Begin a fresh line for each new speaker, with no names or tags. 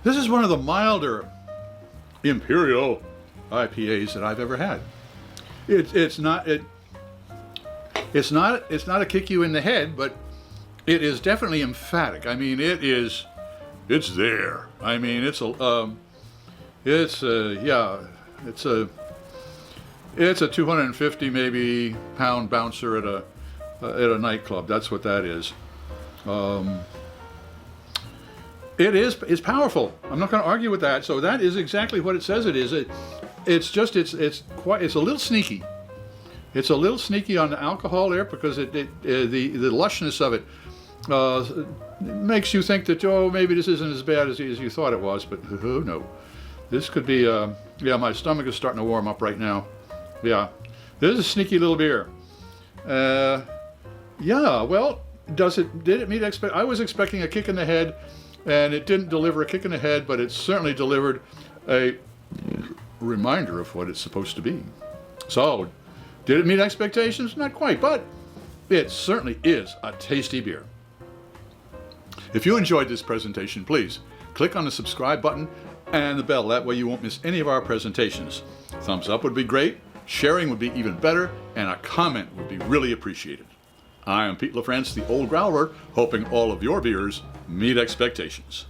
This is one of the milder Imperial IPAs that I've ever had. It's not a kick you in the head, but it is definitely emphatic. I mean, it's there. I mean, it's a 250 maybe pound bouncer at a nightclub. That's what that is. It's powerful. I'm not going to argue with that. So that is exactly what it says it is. It's a little sneaky. It's a little sneaky on the alcohol there because the lushness of it makes you think that, oh, maybe this isn't as bad as you thought it was, but oh no. This could be, my stomach is starting to warm up right now. Yeah, this is a sneaky little beer. Well, did it meet I was expecting a kick in the head, and it didn't deliver a kick in the head, but it certainly delivered a reminder of what it's supposed to be. So, did it meet expectations? Not quite, but it certainly is a tasty beer. If you enjoyed this presentation, please click on the subscribe button and the bell. That way you won't miss any of our presentations. Thumbs up would be great, sharing would be even better, and a comment would be really appreciated. I am Pete LaFrance, the Old Growler, hoping all of your beers meet expectations.